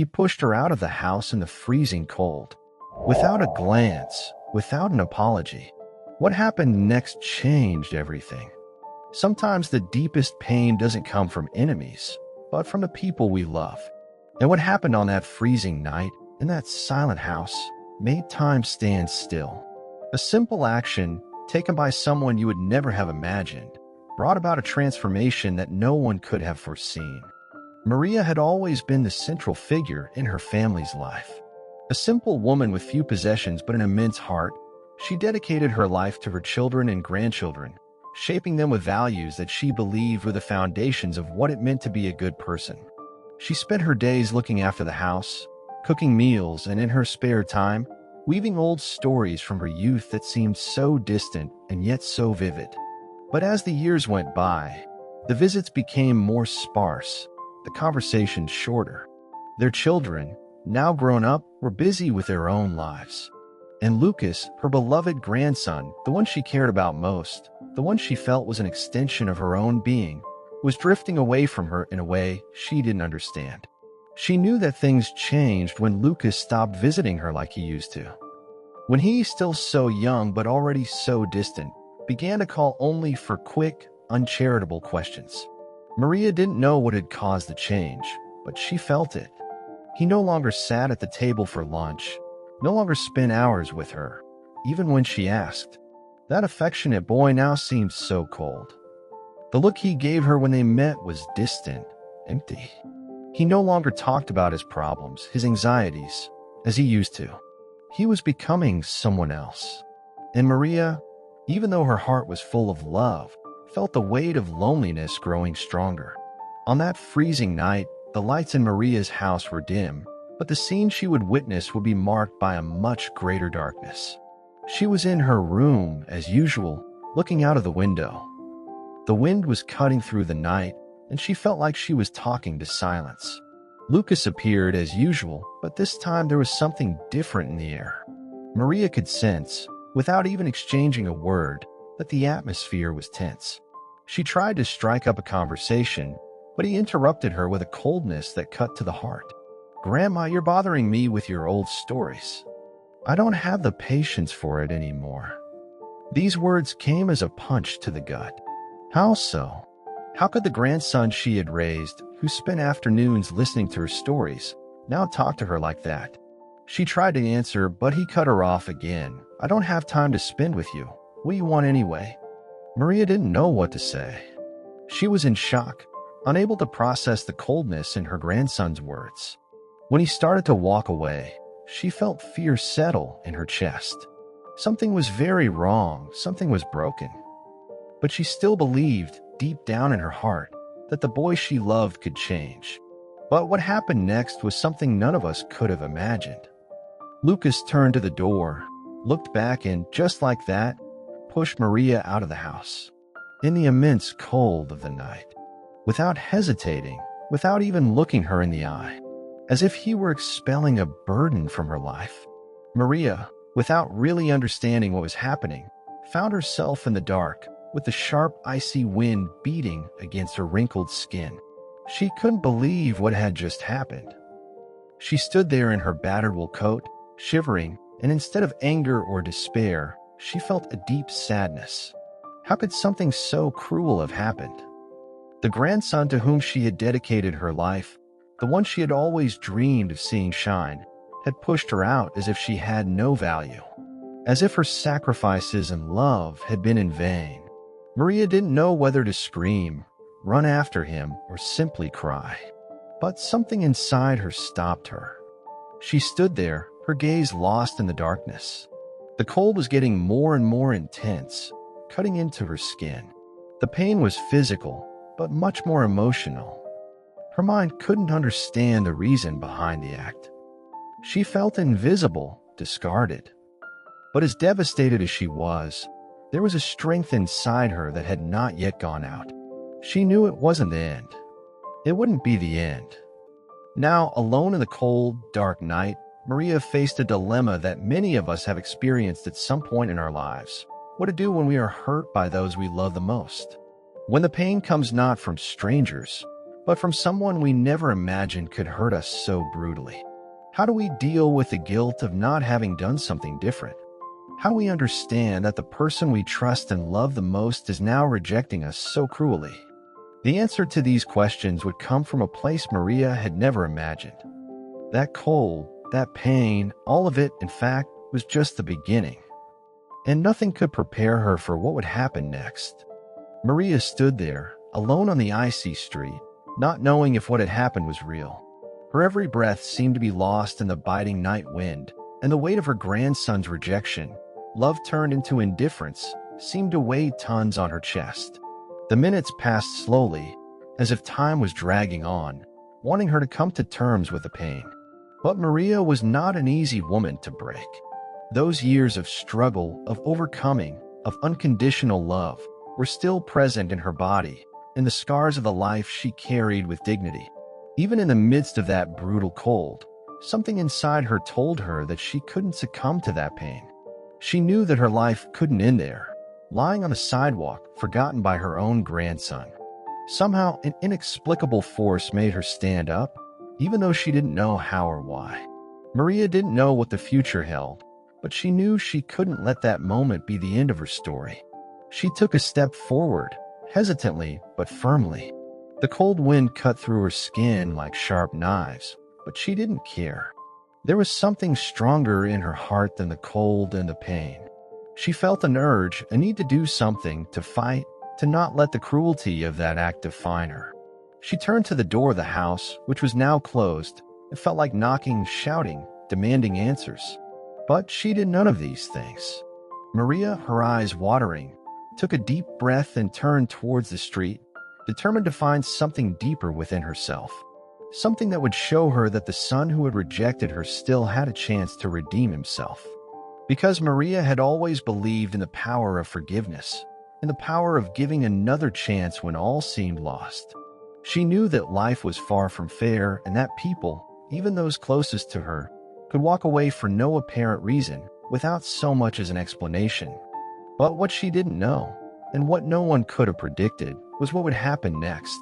He pushed her out of the house in the freezing cold, without a glance, without an apology. What happened next changed everything. Sometimes the deepest pain doesn't come from enemies, but from the people we love. And what happened on that freezing night, in that silent house, made time stand still. A simple action, taken by someone you would never have imagined, brought about a transformation that no one could have foreseen. Maria had always been the central figure in her family's life. A simple woman with few possessions but an immense heart, she dedicated her life to her children and grandchildren, shaping them with values that she believed were the foundations of what it meant to be a good person. She spent her days looking after the house, cooking meals, and in her spare time, weaving old stories from her youth that seemed so distant and yet so vivid. But as the years went by, the visits became more sparse, the conversations shorter. Their children, now grown up, were busy with their own lives. And Lucas, her beloved grandson, the one she cared about most, the one she felt was an extension of her own being, was drifting away from her in a way she didn't understand. She knew that things changed when Lucas stopped visiting her like he used to. When he, still so young but already so distant, began to call only for quick, uncharitable questions. Maria didn't know what had caused the change, but she felt it. He no longer sat at the table for lunch, no longer spent hours with her, even when she asked. That affectionate boy now seemed so cold. The look he gave her when they met was distant, empty. He no longer talked about his problems, his anxieties, as he used to. He was becoming someone else. And Maria, even though her heart was full of love, felt the weight of loneliness growing stronger. On that freezing night, the lights in Maria's house were dim, but the scene she would witness would be marked by a much greater darkness. She was in her room, as usual, looking out of the window. The wind was cutting through the night, and she felt like she was talking to silence. Lucas appeared as usual, but this time there was something different in the air. Maria could sense, without even exchanging a word, that the atmosphere was tense. She tried to strike up a conversation, but he interrupted her with a coldness that cut to the heart. "Grandma, you're bothering me with your old stories. I don't have the patience for it anymore." These words came as a punch to the gut. How so? How could the grandson she had raised, who spent afternoons listening to her stories, now talk to her like that? She tried to answer, but he cut her off again. "I don't have time to spend with you. What do you want anyway?" Maria didn't know what to say. She was in shock, unable to process the coldness in her grandson's words. When he started to walk away, she felt fear settle in her chest. Something was very wrong, something was broken. But she still believed, deep down in her heart, that the boy she loved could change. But what happened next was something none of us could have imagined. Lucas turned to the door, looked back, and just like that, pushed Maria out of the house. In the immense cold of the night. Without hesitating, without even looking her in the eye. As if he were expelling a burden from her life. Maria, without really understanding what was happening, found herself in the dark, with the sharp, icy wind beating against her wrinkled skin. She couldn't believe what had just happened. She stood there in her battered wool coat, shivering, and instead of anger or despair, she felt a deep sadness. How could something so cruel have happened? The grandson to whom she had dedicated her life, the one she had always dreamed of seeing shine, had pushed her out as if she had no value, as if her sacrifices and love had been in vain. Maria didn't know whether to scream, run after him, or simply cry. But something inside her stopped her. She stood there, her gaze lost in the darkness. The cold was getting more and more intense, cutting into her skin. The pain was physical, but much more emotional. Her mind couldn't understand the reason behind the act. She felt invisible, discarded. But as devastated as she was, there was a strength inside her that had not yet gone out. She knew it wasn't the end. It wouldn't be the end. Now, alone in the cold, dark night, Maria faced a dilemma that many of us have experienced at some point in our lives. What to do when we are hurt by those we love the most. When the pain comes not from strangers, but from someone we never imagined could hurt us so brutally. How do we deal with the guilt of not having done something different? How do we understand that the person we trust and love the most is now rejecting us so cruelly? The answer to these questions would come from a place Maria had never imagined. That cold, that pain, all of it, in fact, was just the beginning. And nothing could prepare her for what would happen next. Maria stood there, alone on the icy street, not knowing if what had happened was real. Her every breath seemed to be lost in the biting night wind, and the weight of her grandson's rejection, love turned into indifference, seemed to weigh tons on her chest. The minutes passed slowly, as if time was dragging on, wanting her to come to terms with the pain. But Maria was not an easy woman to break. Those years of struggle, of overcoming, of unconditional love were still present in her body, and the scars of the life she carried with dignity. Even in the midst of that brutal cold, something inside her told her that she couldn't succumb to that pain. She knew that her life couldn't end there, lying on the sidewalk, forgotten by her own grandson. Somehow, an inexplicable force made her stand up, even though she didn't know how or why. Maria didn't know what the future held, but she knew she couldn't let that moment be the end of her story. She took a step forward, hesitantly but firmly. The cold wind cut through her skin like sharp knives, but she didn't care. There was something stronger in her heart than the cold and the pain. She felt an urge, a need to do something, to fight, to not let the cruelty of that act define her. She turned to the door of the house, which was now closed. It felt like knocking, shouting, demanding answers. But she did none of these things. Maria, her eyes watering, took a deep breath and turned towards the street, determined to find something deeper within herself. Something that would show her that the son who had rejected her still had a chance to redeem himself. Because Maria had always believed in the power of forgiveness, in the power of giving another chance when all seemed lost. She knew that life was far from fair and that people, even those closest to her, could walk away for no apparent reason, without so much as an explanation. But what she didn't know, and what no one could have predicted, was what would happen next.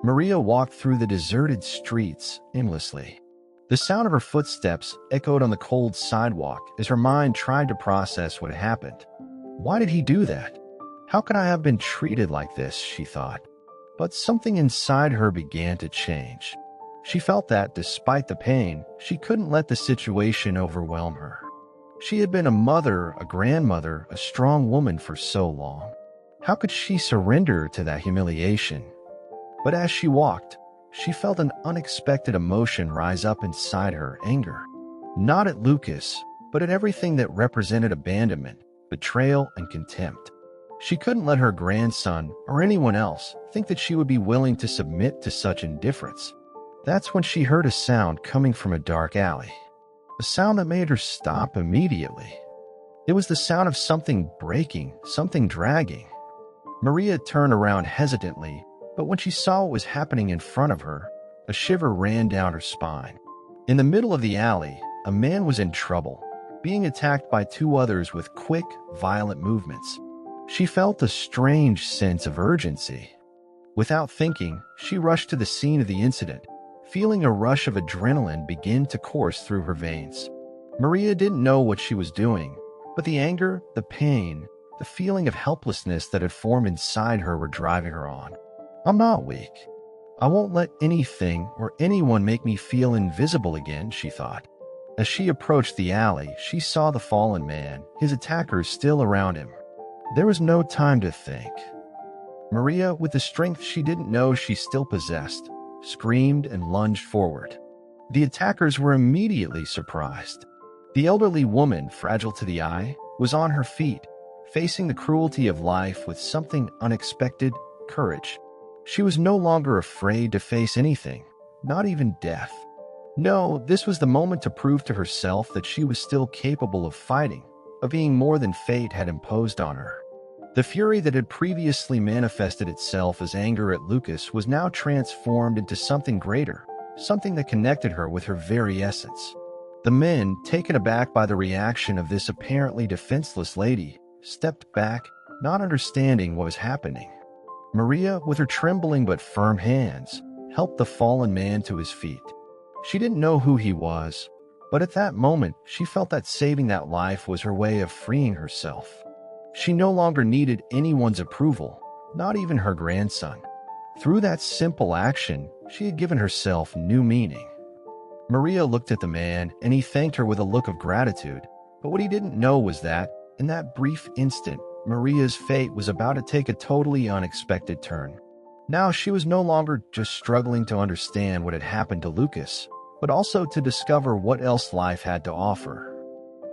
Maria walked through the deserted streets aimlessly. The sound of her footsteps echoed on the cold sidewalk as her mind tried to process what had happened. Why did he do that? How could I have been treated like this, she thought. But something inside her began to change. She felt that, despite the pain, she couldn't let the situation overwhelm her. She had been a mother, a grandmother, a strong woman for so long. How could she surrender to that humiliation? But as she walked, she felt an unexpected emotion rise up inside her, anger. Not at Lucas, but at everything that represented abandonment, betrayal, and contempt. She couldn't let her grandson, or anyone else, think that she would be willing to submit to such indifference. That's when she heard a sound coming from a dark alley. A sound that made her stop immediately. It was the sound of something breaking, something dragging. Maria turned around hesitantly, but when she saw what was happening in front of her, a shiver ran down her spine. In the middle of the alley, a man was in trouble, being attacked by two others with quick, violent movements. She felt a strange sense of urgency. Without thinking, she rushed to the scene of the incident, feeling a rush of adrenaline begin to course through her veins. Maria didn't know what she was doing, but the anger, the pain, the feeling of helplessness that had formed inside her were driving her on. I'm not weak. I won't let anything or anyone make me feel invisible again, she thought. As she approached the alley, she saw the fallen man, his attackers still around him. There was no time to think. Maria, with the strength she didn't know she still possessed, screamed and lunged forward. The attackers were immediately surprised. The elderly woman, fragile to the eye, was on her feet, facing the cruelty of life with something unexpected, courage. She was no longer afraid to face anything, not even death. No, this was the moment to prove to herself that she was still capable of fighting, of being more than fate had imposed on her. The fury that had previously manifested itself as anger at Lucas was now transformed into something greater, something that connected her with her very essence. The men, taken aback by the reaction of this apparently defenseless lady, stepped back, not understanding what was happening. Maria, with her trembling but firm hands, helped the fallen man to his feet. She didn't know who he was, but at that moment, she felt that saving that life was her way of freeing herself. She no longer needed anyone's approval, not even her grandson. Through that simple action, she had given herself new meaning. Maria looked at the man, and he thanked her with a look of gratitude. But what he didn't know was that, in that brief instant, Maria's fate was about to take a totally unexpected turn. Now she was no longer just struggling to understand what had happened to Lucas, but also to discover what else life had to offer.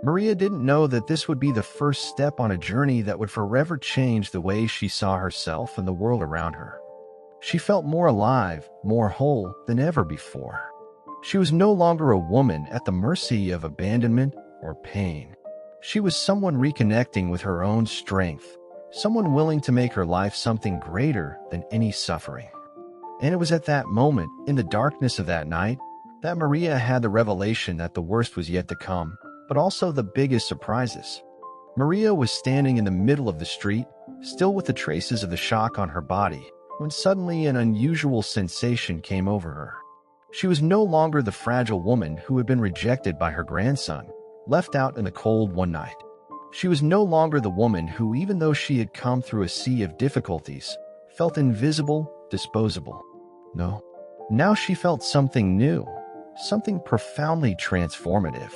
Maria didn't know that this would be the first step on a journey that would forever change the way she saw herself and the world around her. She felt more alive, more whole than ever before. She was no longer a woman at the mercy of abandonment or pain. She was someone reconnecting with her own strength, someone willing to make her life something greater than any suffering. And it was at that moment, in the darkness of that night, that Maria had the revelation that the worst was yet to come, but also the biggest surprises. Maria was standing in the middle of the street, still with the traces of the shock on her body, when suddenly an unusual sensation came over her. She was no longer the fragile woman who had been rejected by her grandson, left out in the cold one night. She was no longer the woman who, even though she had come through a sea of difficulties, felt invisible, disposable. No. Now she felt something new, something profoundly transformative.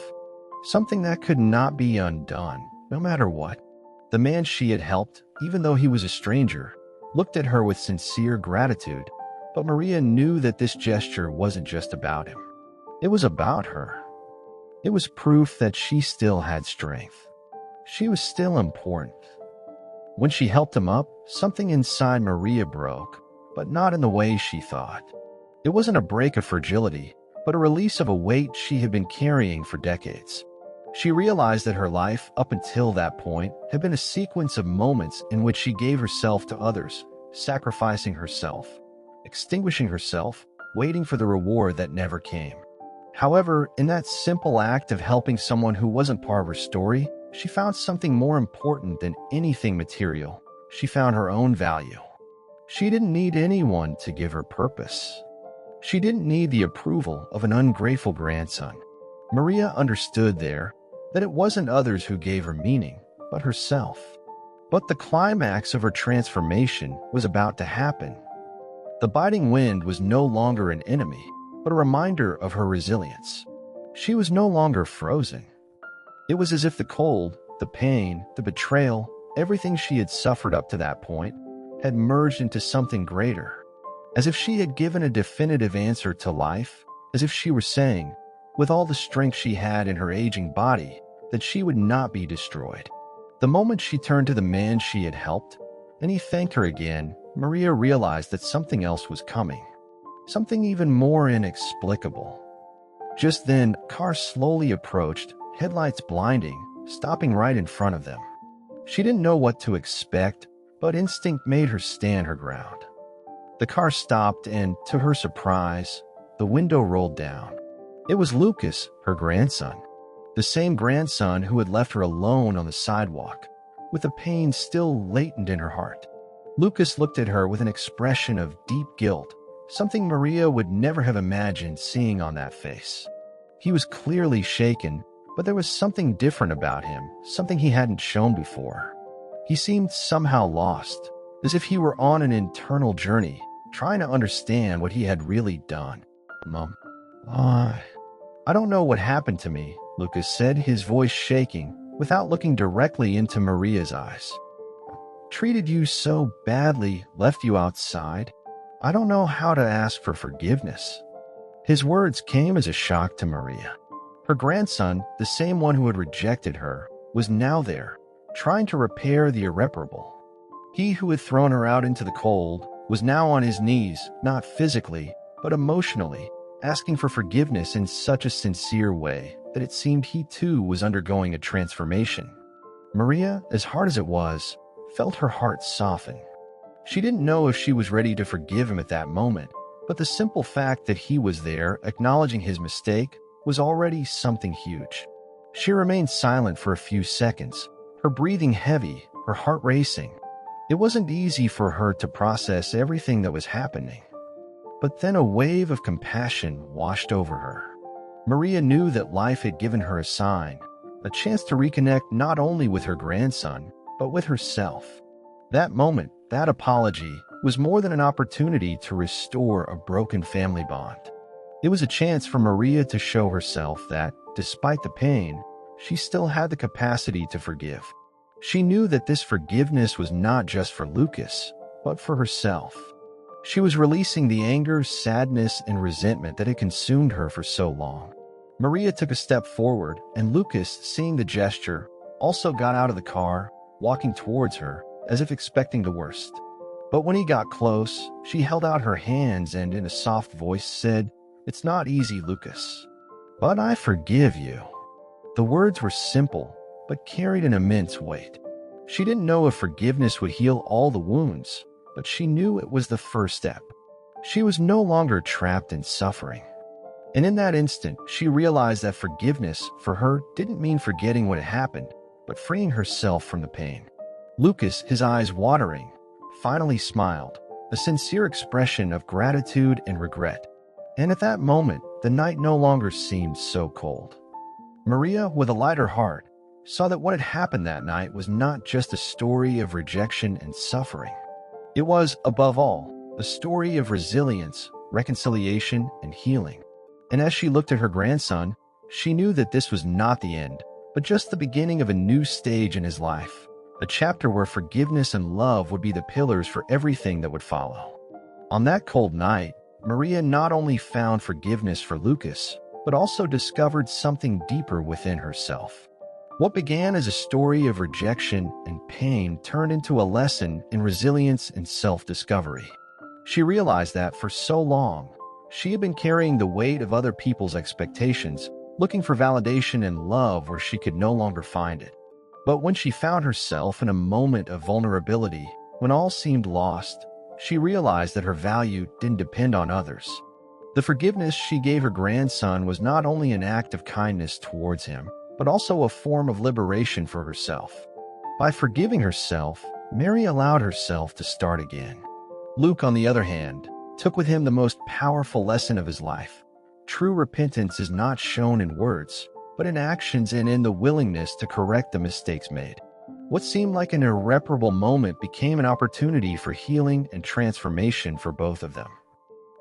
Something that could not be undone, no matter what. The man she had helped, even though he was a stranger, looked at her with sincere gratitude, but Maria knew that this gesture wasn't just about him. It was about her. It was proof that she still had strength. She was still important. When she helped him up, something inside Maria broke, but not in the way she thought. It wasn't a break of fragility, but a release of a weight she had been carrying for decades. She realized that her life, up until that point, had been a sequence of moments in which she gave herself to others, sacrificing herself, extinguishing herself, waiting for the reward that never came. However, in that simple act of helping someone who wasn't part of her story, she found something more important than anything material. She found her own value. She didn't need anyone to give her purpose. She didn't need the approval of an ungrateful grandson. Maria understood there that it wasn't others who gave her meaning, but herself. But the climax of her transformation was about to happen. The biting wind was no longer an enemy, but a reminder of her resilience. She was no longer frozen. It was as if the cold, the pain, the betrayal, everything she had suffered up to that point, had merged into something greater. As if she had given a definitive answer to life, as if she were saying, with all the strength she had in her aging body, that she would not be destroyed. The moment she turned to the man she had helped, and he thanked her again, Maria realized that something else was coming. Something even more inexplicable. Just then, a car slowly approached, headlights blinding, stopping right in front of them. She didn't know what to expect, but instinct made her stand her ground. The car stopped and, to her surprise, the window rolled down. It was Lucas, her grandson. The same grandson who had left her alone on the sidewalk, with the pain still latent in her heart. Lucas looked at her with an expression of deep guilt, something Maria would never have imagined seeing on that face. He was clearly shaken, but there was something different about him, something he hadn't shown before. He seemed somehow lost, as if he were on an internal journey, trying to understand what he had really done. "Mom, I don't know what happened to me," Lucas said, his voice shaking, without looking directly into Maria's eyes. "Treated you so badly, left you outside. I don't know how to ask for forgiveness." His words came as a shock to Maria. Her grandson, the same one who had rejected her, was now there, trying to repair the irreparable. He who had thrown her out into the cold was now on his knees, not physically, but emotionally, asking for forgiveness in such a sincere way that it seemed he too was undergoing a transformation. Maria, as hard as it was, felt her heart soften. She didn't know if she was ready to forgive him at that moment, but the simple fact that he was there, acknowledging his mistake, was already something huge. She remained silent for a few seconds, her breathing heavy, her heart racing. It wasn't easy for her to process everything that was happening. But then a wave of compassion washed over her. Maria knew that life had given her a sign, a chance to reconnect not only with her grandson, but with herself. That moment, that apology, was more than an opportunity to restore a broken family bond. It was a chance for Maria to show herself that, despite the pain, she still had the capacity to forgive. She knew that this forgiveness was not just for Lucas, but for herself. She was releasing the anger, sadness, and resentment that had consumed her for so long. Maria took a step forward, and Lucas, seeing the gesture, also got out of the car, walking towards her, as if expecting the worst. But when he got close, she held out her hands and, in a soft voice, said, "It's not easy, Lucas, but I forgive you." The words were simple, but carried an immense weight. She didn't know if forgiveness would heal all the wounds, but she knew it was the first step. She was no longer trapped in suffering. And in that instant, she realized that forgiveness, for her, didn't mean forgetting what had happened, but freeing herself from the pain. Lucas, his eyes watering, finally smiled, a sincere expression of gratitude and regret. And at that moment, the night no longer seemed so cold. Maria, with a lighter heart, saw that what had happened that night was not just a story of rejection and suffering. It was, above all, a story of resilience, reconciliation, and healing. And as she looked at her grandson, she knew that this was not the end, but just the beginning of a new stage in his life, a chapter where forgiveness and love would be the pillars for everything that would follow. On that cold night, Maria not only found forgiveness for Lucas, but also discovered something deeper within herself. What began as a story of rejection and pain turned into a lesson in resilience and self-discovery. She realized that for so long, she had been carrying the weight of other people's expectations, looking for validation and love where she could no longer find it. But when she found herself in a moment of vulnerability, when all seemed lost, she realized that her value didn't depend on others. The forgiveness she gave her grandson was not only an act of kindness towards him, but also a form of liberation for herself. By forgiving herself, Mary allowed herself to start again. Luke, on the other hand, took with him the most powerful lesson of his life. True repentance is not shown in words, but in actions and in the willingness to correct the mistakes made. What seemed like an irreparable moment became an opportunity for healing and transformation for both of them.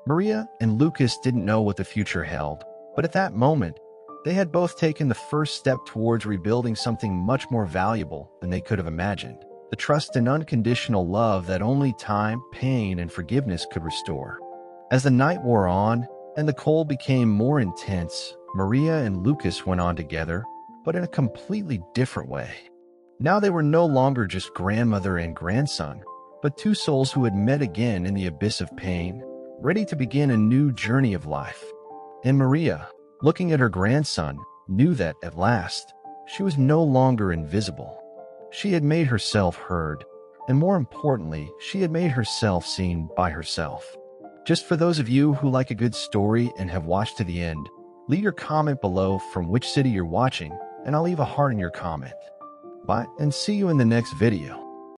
Maria and Lucas didn't know what the future held, but at that moment, they had both taken the first step towards rebuilding something much more valuable than they could have imagined. The trust and unconditional love that only time, pain, and forgiveness could restore. As the night wore on and the cold became more intense, Maria and Lucas went on together, but in a completely different way. Now they were no longer just grandmother and grandson, but two souls who had met again in the abyss of pain, ready to begin a new journey of life. And Maria, looking at her grandson, knew that, at last, she was no longer invisible. She had made herself heard, and more importantly, she had made herself seen by herself. Just for those of you who like a good story and have watched to the end, leave your comment below from which city you're watching, and I'll leave a heart in your comment. Bye, and see you in the next video.